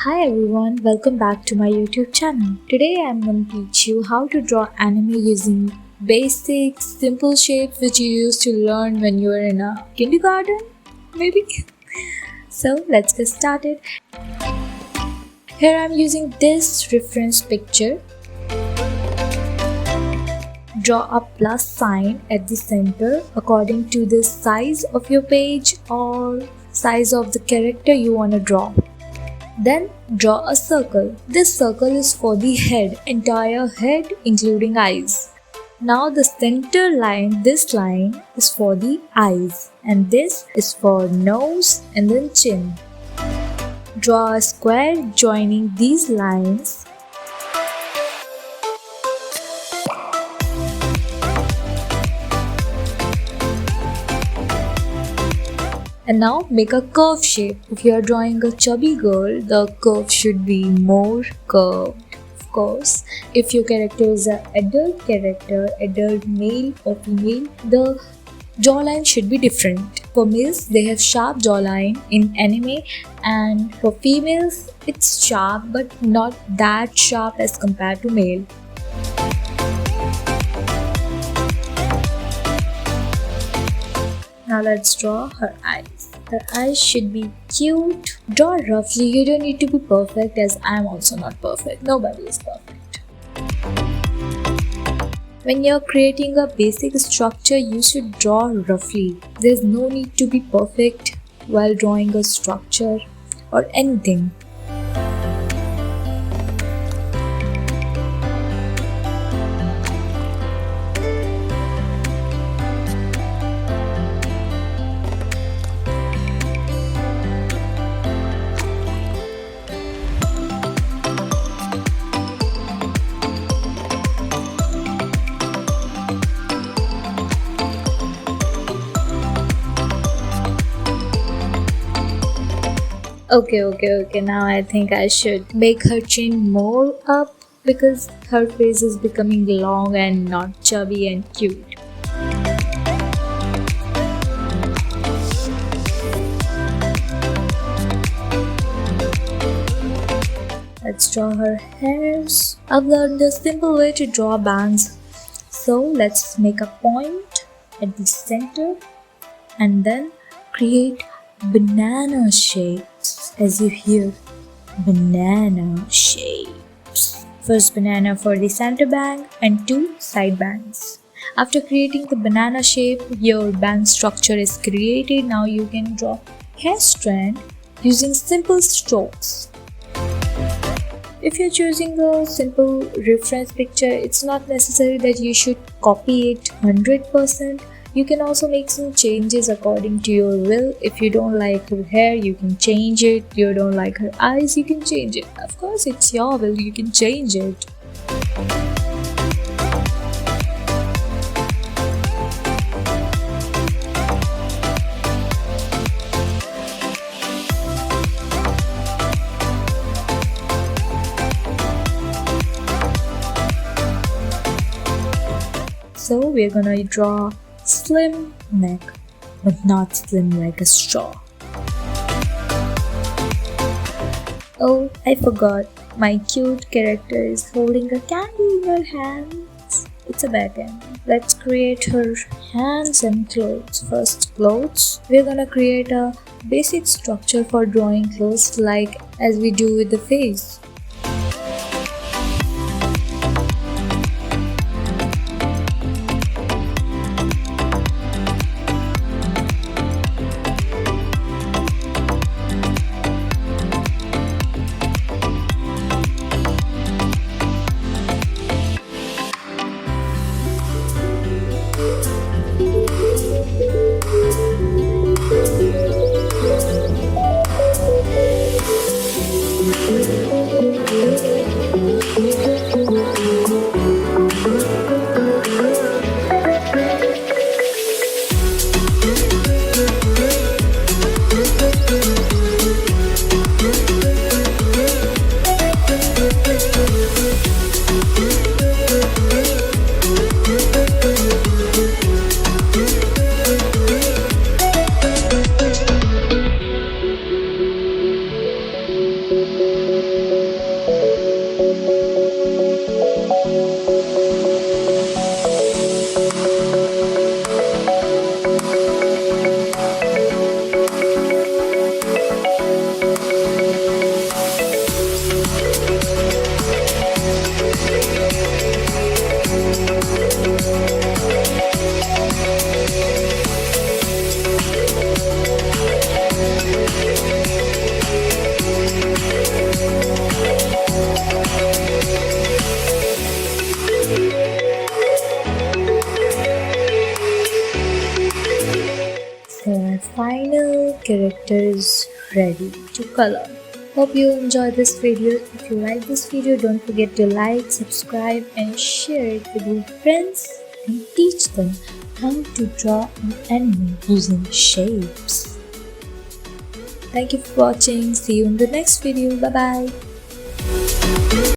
Hi everyone, welcome back to my YouTube channel. Today I'm going to teach you how to draw anime using basic, simple shapes which you used to learn when you were in a kindergarten, maybe? So let's get started. Here I'm using this reference picture. Draw a plus sign at the center according to the size of your page or size of the character you want to draw. Then draw a circle. This circle is for the head, entire head including eyes. Now the center line, this line is for the eyes and this is for nose and then chin. Draw a square joining these lines. And now make a curve shape. If you are drawing a chubby girl, the curve should be more curved. Of course, if your character is an adult character, adult male or female, the jawline should be different. For males, they have sharp jawline in anime, and for females, it's sharp but not that sharp as compared to male. Now let's draw her eyes. Her eyes should be cute. Draw roughly. You don't need to be perfect, as I'm also not perfect. Nobody is perfect. When you're creating a basic structure, you should draw roughly. There's no need to be perfect while drawing a structure or anything. Okay. Now I think I should make her chin more up because her face is becoming long and not chubby and cute. Let's draw her hairs. I've learned a simple way to draw bangs. So let's make a point at the center and then create banana shapes. As you hear, banana shapes. First banana for the center bang and two side bangs. After creating the banana shape, your bang structure is created. Now you can draw hair strand using simple strokes. If you're choosing a simple reference picture, it's not necessary that you should copy it 100%. You can also make some changes according to your will. If you don't like her hair, you can change it. You don't like her eyes, you can change it. Of course, it's your will, you can change it. So we're gonna draw slim neck, but not slim like a straw. Oh, I forgot. My cute character is holding a candy in her hands. It's a back end. Let's create her hands and clothes. First, clothes. We're gonna create a basic structure for drawing clothes like as we do with the face. ready to color. Hope you enjoyed this video. If you like this video, don't forget to like, subscribe and share it with your friends and teach them how to draw an anime using shapes. Thank you for watching. See you in the next video. Bye bye.